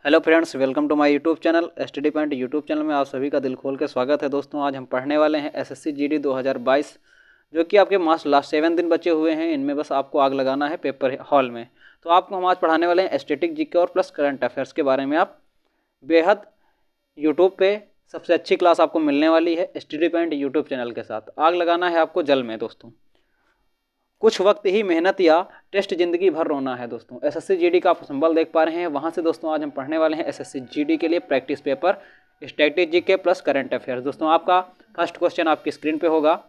Hello friends, welcome to my YouTube channel study point. YouTube channel में आप सभी का दिल खोल के स्वागत है। दोस्तों, आज हम पढ़ने वाले हैं एसएससी जीडी 2022, जो कि आपके लास्ट 7 दिन बचे हुए हैं। इनमें बस आपको आग लगाना है पेपर हॉल में। तो आपको हम आज पढ़ाने वाले हैं स्टैटिक जीके और प्लस करंट अफेयर्स के बारे में। आप बेहद यूट्यूब पे सबसे अच्छी क्लास आपको मिलने वाली है स्टडी पॉइंट यूट्यूब चैनल के साथ। आग लगाना है आपको जल में दोस्तों। कुछ वक्त ही मेहनत या टेस्ट जिंदगी भर रोना है दोस्तों। एसएससी जीडी का आप संबल देख पा रहे हैं, वहां से दोस्तों आज हम पढ़ने वाले हैं एसएससी जीडी के लिए practice paper static GK plus current affairs. दोस्तों, आपका फर्स्ट क्वेश्चन आपकी स्क्रीन पे होगा।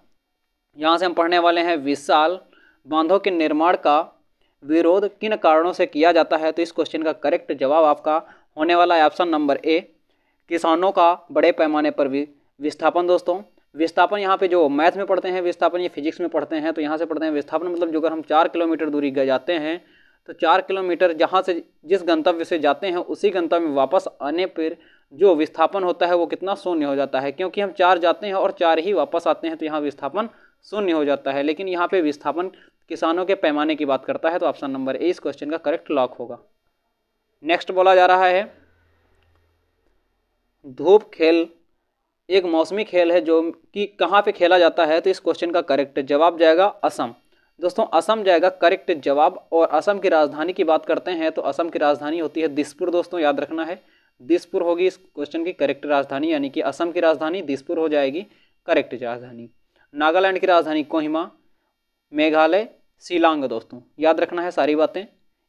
यहाँ से हम पढ़ने वाले हैं, विशाल बांधों के निर्माण का विरोध किन कारणों से किया जाता है। तो इस क्वेश्चन का करेक्ट जवाब आपका होने वाला है ऑप्शन नंबर ए, किसानों का बड़े पैमाने पर विस्थापन। दोस्तों, विस्थापन यहाँ पे जो मैथ में पढ़ते हैं विस्थापन, ये फिजिक्स में पढ़ते हैं, तो यहाँ से पढ़ते हैं विस्थापन मतलब जो अगर हम 4 किलोमीटर दूरी जाते हैं तो 4 किलोमीटर जहाँ से जिस गंतव्य से जाते हैं उसी गंतव्य में वापस आने पर जो विस्थापन होता है वो कितना शून्य हो जाता है। क्योंकि हम 4 जाते हैं और 4 ही वापस आते हैं तो यहाँ विस्थापन शून्य हो जाता है। लेकिन यहाँ पे विस्थापन किसानों के पैमाने की बात करता है, तो ऑप्शन नंबर ए इस क्वेश्चन का करेक्ट लॉक होगा। नेक्स्ट बोला जा रहा है, धूप खेल एक मौसमी खेल है जो कि कहाँ पे खेला जाता है। तो इस क्वेश्चन का करेक्ट जवाब जाएगा असम। दोस्तों, असम जाएगा करेक्ट जवाब। और असम की राजधानी की बात करते हैं तो असम की राजधानी होती है दिसपुर। दोस्तों, याद रखना है दिसपुर होगी इस क्वेश्चन की करेक्ट राजधानी, यानी कि असम की राजधानी दिसपुर हो जाएगी करेक्ट राजधानी। नागालैंड की राजधानी कोहिमा, मेघालय शिलांग। दोस्तों, याद रखना है सारी बातें।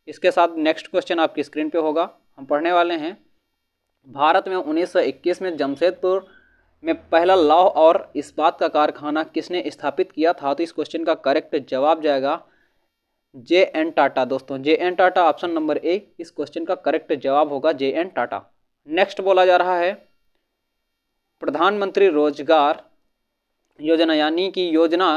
इसके साथ नेक्स्ट क्वेश्चन आपकी स्क्रीन पे होगा। हम पढ़ने वाले हैं, भारत में 1921 में जमशेदपुर में पहला लौह और इस्पात का कारखाना किसने स्थापित किया था। तो इस क्वेश्चन का करेक्ट जवाब जाएगा जे.एन. टाटा। दोस्तों, जे.एन. टाटा ऑप्शन नंबर ए इस क्वेश्चन का करेक्ट जवाब होगा, जे.एन. टाटा। नेक्स्ट बोला जा रहा है, प्रधानमंत्री रोजगार योजना यानी कि योजना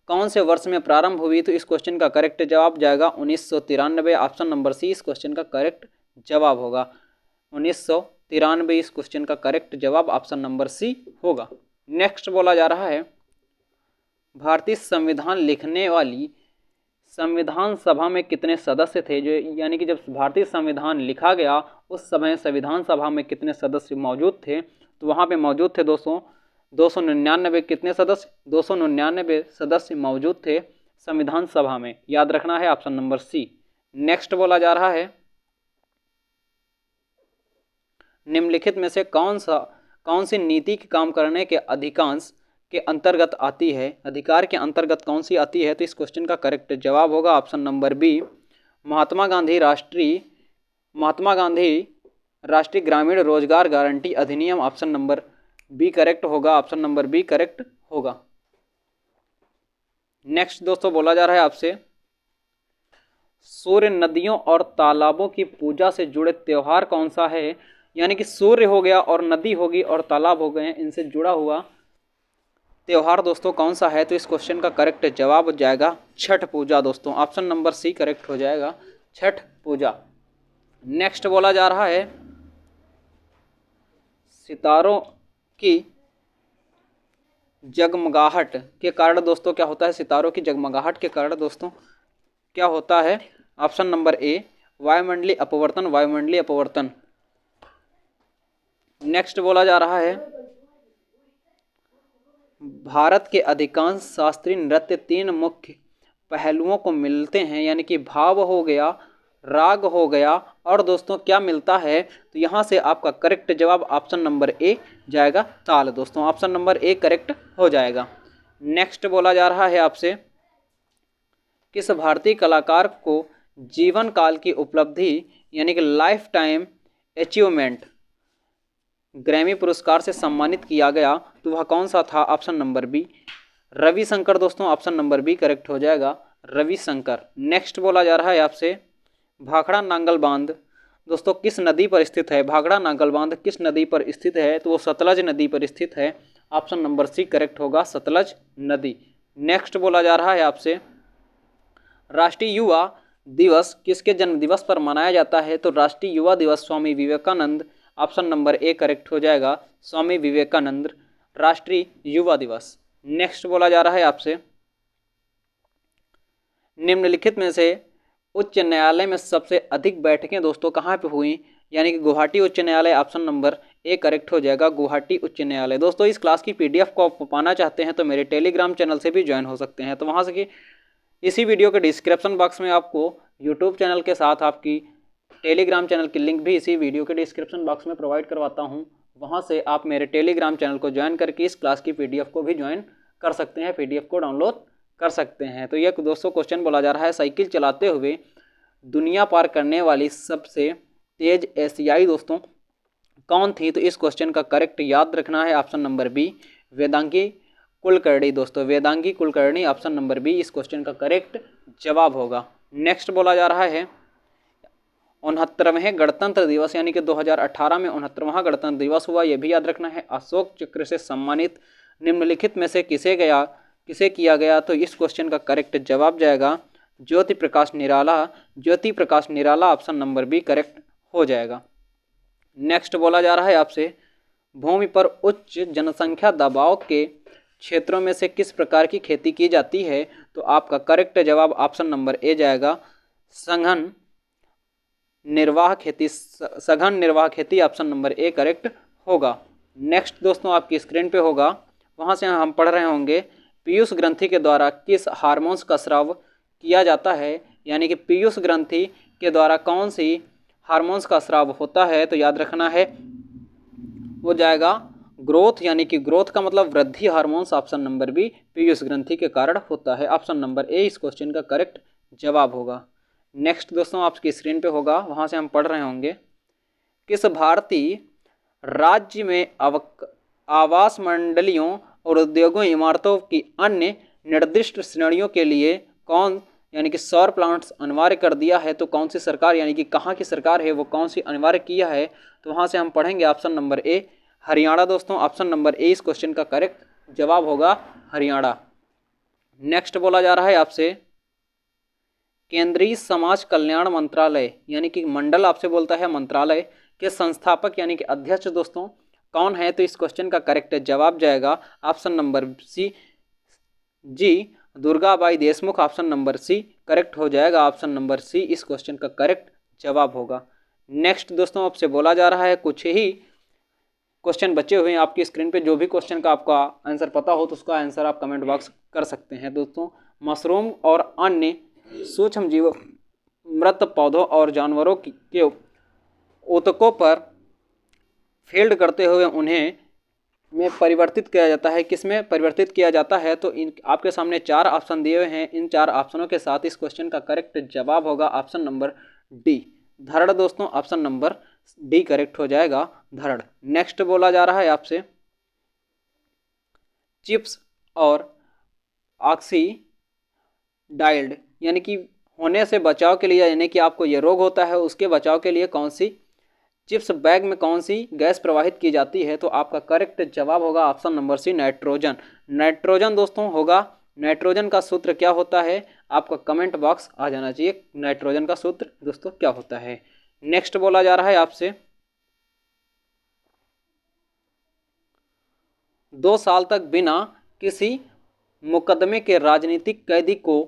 कौन से वर्ष में प्रारंभ हुई। तो इस क्वेश्चन का करेक्ट जवाब जाएगा 1993। ऑप्शन नंबर सी इस क्वेश्चन का करेक्ट जवाब होगा 1993। इस क्वेश्चन का करेक्ट जवाब ऑप्शन नंबर सी होगा। नेक्स्ट बोला जा रहा है, भारतीय संविधान लिखने वाली संविधान सभा में कितने सदस्य थे। जो यानी कि जब भारतीय संविधान लिखा गया उस समय संविधान सभा में कितने सदस्य मौजूद थे। तो वहाँ पे मौजूद थे दोस्तों 299 कितने सदस्य, 299 सदस्य मौजूद थे संविधान सभा में। याद रखना है ऑप्शन नंबर सी। नेक्स्ट बोला जा रहा है, निम्नलिखित में से कौन सी नीति के काम करने के अधिकांश के अंतर्गत आती है, अधिकार के अंतर्गत कौन सी आती है। तो इस क्वेश्चन का करेक्ट जवाब होगा option number B, Mahatma Gandhi राष्ट्रीय ग्रामीण रोजगार गारंटी अधिनियम। ऑप्शन नंबर बी करेक्ट होगा, ऑप्शन नंबर बी करेक्ट होगा। नेक्स्ट दोस्तों बोला जा रहा है आपसे, सूर्य, नदियों और तालाबों की पूजा से जुड़े त्योहार कौन सा है। यानी कि सूर्य हो गया और नदी होगी और तालाब हो गए, इनसे जुड़ा हुआ त्योहार दोस्तों कौन सा है। तो इस क्वेश्चन का करेक्ट जवाब हो जाएगा छठ पूजा। दोस्तों, ऑप्शन नंबर सी करेक्ट हो जाएगा, छठ पूजा। नेक्स्ट बोला जा रहा है, सितारों की जगमगाहट के कारण दोस्तों क्या होता है। सितारों की जगमगाहट के कारण दोस्तों क्या होता है। ऑप्शन नंबर ए, वायुमंडलीय अपवर्तन, वायुमंडलीय अपवर्तन। नेक्स्ट बोला जा रहा है, भारत के अधिकांश शास्त्रीय नृत्य 3 मुख्य पहलुओं को मिलते हैं, यानी कि भाव हो गया, राग हो गया और दोस्तों क्या मिलता है। तो यहाँ से आपका करेक्ट जवाब ऑप्शन नंबर ए जाएगा, ताल। दोस्तों, ऑप्शन नंबर ए करेक्ट हो जाएगा। नेक्स्ट बोला जा रहा है आपसे, किस भारतीय कलाकार को जीवन काल की उपलब्धि यानी कि लाइफ टाइम अचीवमेंट ग्रैमी पुरस्कार से सम्मानित किया गया। तो वह कौन सा था। Option number B, Ravishankar. दोस्तों, ऑप्शन नंबर बी करेक्ट हो जाएगा, रविशंकर। नेक्स्ट बोला जा रहा है आपसे, भाखड़ा नांगल बांध दोस्तों किस नदी पर स्थित है। भाखड़ा नांगल बांध किस नदी पर स्थित है। तो वो सतलज नदी पर स्थित है, ऑप्शन नंबर सी करेक्ट होगा, सतलज नदी। नेक्स्ट बोला जा रहा है आपसे, राष्ट्रीय युवा दिवस किसके जन्म दिवस पर मनाया जाता है। तो राष्ट्रीय युवा दिवस Swami Vivekananda. Option number A correct हो जाएगा, स्वामी विवेकानंद राष्ट्रीय युवा दिवस। नेक्स्ट बोला जा रहा है आपसे, निम्नलिखित में से उच्च न्यायालय में सबसे अधिक बैठकें दोस्तों कहाँ पे हुई, यानी कि गुवाहाटी उच्च न्यायालय, ऑप्शन नंबर ए करेक्ट हो जाएगा, गुवाहाटी उच्च न्यायालय। दोस्तों इस क्लास की पीडीएफ को आप पाना चाहते हैं तो मेरे टेलीग्राम चैनल से भी ज्वाइन हो सकते हैं। तो वहाँ से कि इसी वीडियो के डिस्क्रिप्शन बॉक्स में आपको यूट्यूब चैनल के साथ आपकी टेलीग्राम चैनल की लिंक भी इसी वीडियो के डिस्क्रिप्शन बॉक्स में प्रोवाइड करवाता हूँ। वहाँ से आप मेरे टेलीग्राम चैनल को ज्वाइन करके इस क्लास की पीडीएफ को भी ज्वाइन कर सकते हैं, पीडीएफ को डाउनलोड कर सकते हैं। तो यह दोस्तों क्वेश्चन बोला जा रहा है, साइकिल चलाते हुए दुनिया पार करने वाली सबसे तेज एशियाई दोस्तों कौन थी? तो इस क्वेश्चन का करेक्ट याद रखना है option number B, Vedangi Kulkarni. दोस्तों Vedangi Kulkarni, option number B इस क्वेश्चन का करेक्ट जवाब होगा। नेक्स्ट बोला जा रहा है 69वें गणतंत्र दिवस, यानी कि 2018 में 69वां गणतंत्र दिवस हुआ, यह भी याद रखना है। अशोक चक्र से सम्मानित निम्नलिखित में से किसे किया गया? तो इस क्वेश्चन का करेक्ट जवाब जाएगा ज्योति प्रकाश निराला। ज्योति प्रकाश निराला, ऑप्शन नंबर बी करेक्ट हो जाएगा। नेक्स्ट बोला जा रहा है आपसे, भूमि पर उच्च जनसंख्या दबाव के क्षेत्रों में से किस प्रकार की खेती की जाती है? तो आपका करेक्ट जवाब ऑप्शन नंबर ए जाएगा, सघन निर्वाह खेती। सघन निर्वाह खेती, ऑप्शन नंबर ए करेक्ट होगा। नेक्स्ट दोस्तों आपकी स्क्रीन पे होगा, वहाँ से हम पढ़ रहे होंगे, पीयूष ग्रंथि के द्वारा किस हार्मोन्स का स्राव किया जाता है? यानी कि पीयूष ग्रंथि के द्वारा कौन सी हार्मोन्स का स्राव होता है? तो याद रखना है वो जाएगा ग्रोथ, यानी कि ग्रोथ का मतलब वृद्धि हार्मोन्स, ऑप्शन नंबर बी पीयूष ग्रंथि के कारण होता है। ऑप्शन नंबर ए इस क्वेश्चन का करेक्ट जवाब होगा। नेक्स्ट दोस्तों आपकी स्क्रीन पे होगा, वहाँ से हम पढ़ रहे होंगे, किस भारतीय राज्य में आवास मंडलियों और उद्योगों इमारतों की अन्य निर्दिष्ट श्रेणियों के लिए कौन, यानी कि सौर प्लांट्स अनिवार्य कर दिया है? तो कौन सी सरकार, यानी कि कहाँ की सरकार है वो कौन सी अनिवार्य किया है? तो वहाँ से हम पढ़ेंगे ऑप्शन नंबर ए हरियाणा। दोस्तों ऑप्शन नंबर ए इस क्वेश्चन का करेक्ट जवाब होगा, हरियाणा। नेक्स्ट बोला जा रहा है आपसे, केंद्रीय समाज कल्याण मंत्रालय, यानी कि मंडल आपसे बोलता है, मंत्रालय के संस्थापक यानी कि अध्यक्ष दोस्तों कौन है? तो इस क्वेश्चन का करेक्ट जवाब जाएगा ऑप्शन नंबर सी जी Durgabai Deshmukh, option number C correct हो जाएगा। ऑप्शन नंबर सी इस क्वेश्चन का करेक्ट जवाब होगा। नेक्स्ट दोस्तों आपसे बोला जा रहा है, कुछ ही क्वेश्चन बचे हुए हैं आपकी स्क्रीन पे, जो भी क्वेश्चन का आपका आंसर पता हो तो उसका आंसर आप कमेंट बॉक्स कर सकते हैं। दोस्तों मशरूम और अन्य सूक्ष्म जीव मृत पौधों और जानवरों के ऊतकों पर फील्ड करते हुए उन्हें में परिवर्तित किया जाता है, किसमें परिवर्तित किया जाता है? तो इन आपके सामने 4 ऑप्शन दिए हुए हैं, इन 4 ऑप्शनों के साथ इस क्वेश्चन का करेक्ट जवाब होगा ऑप्शन नंबर डी धड़। दोस्तों ऑप्शन नंबर डी करेक्ट हो जाएगा, धड़। नेक्स्ट बोला जा रहा है आपसे, चिप्स और ऑक्सीडाइल्ड यानी कि होने से बचाव के लिए, यानी कि आपको ये रोग होता है उसके बचाव के लिए कौन सी चिप्स बैग में कौन सी गैस प्रवाहित की जाती है? तो आपका करेक्ट जवाब होगा option number C nitrogen. Nitrogen दोस्तों होगा। नाइट्रोजन का सूत्र क्या होता है? आपका कमेंट बॉक्स आ जाना चाहिए, नाइट्रोजन का सूत्र दोस्तों क्या होता है। नेक्स्ट बोला जा रहा है आपसे, 2 साल तक बिना किसी मुकदमे के राजनीतिक कैदी को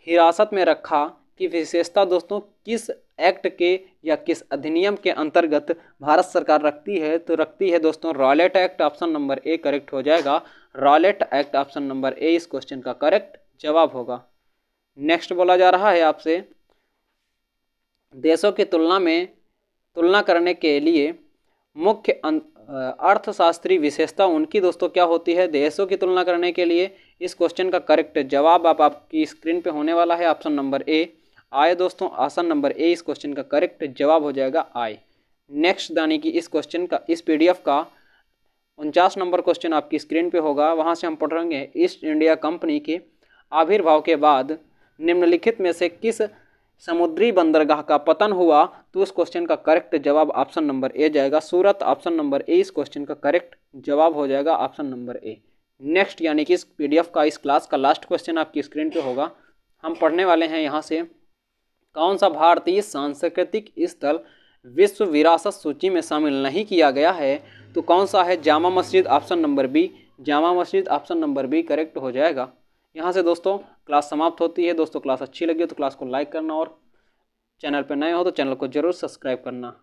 हिरासत में रखा की विशेषता दोस्तों किस एक्ट के या किस अधिनियम के अंतर्गत भारत सरकार रखती है? तो रखती है दोस्तों Rowlatt act, option number A correct हो जाएगा, रॉलेट एक्ट, ऑप्शन नंबर ए इस क्वेश्चन का करेक्ट जवाब होगा। नेक्स्ट बोला जा रहा है आपसे, देशों की तुलना करने के लिए मुख्य अर्थशास्त्री विशेषता उनकी दोस्तों क्या होती है? देशों की तुलना करने के लिए इस क्वेश्चन का करेक्ट जवाब आपकी स्क्रीन पे होने वाला है, ऑप्शन नंबर ए आय। दोस्तों ऑप्शन नंबर ए इस क्वेश्चन का करेक्ट जवाब हो जाएगा, आय। नेक्स्ट यानी कि इस क्वेश्चन का, इस पीडीएफ का 49 नंबर क्वेश्चन आपकी स्क्रीन पे होगा, वहाँ से हम पढ़ेंगे, ईस्ट इंडिया कंपनी के आविर्भाव के बाद निम्नलिखित में से किस समुद्री बंदरगाह का पतन हुआ? तो उस क्वेश्चन का करेक्ट जवाब ऑप्शन नंबर ए जाएगा, सूरत। ऑप्शन नंबर ए इस क्वेश्चन का करेक्ट जवाब हो जाएगा, ऑप्शन नंबर ए। नेक्स्ट यानी कि इस पीडीएफ का, इस क्लास का लास्ट क्वेश्चन आपकी स्क्रीन पे होगा, हम पढ़ने वाले हैं यहाँ से, कौन सा भारतीय सांस्कृतिक स्थल विश्व विरासत सूची में शामिल नहीं किया गया है? तो कौन सा है? Jama Masjid, option number B Jama Masjid, option number B correct हो जाएगा। यहाँ से दोस्तों क्लास समाप्त होती है। दोस्तों क्लास अच्छी लगी तो क्लास को लाइक करना और चैनल पर नए हो तो चैनल को ज़रूर सब्सक्राइब करना।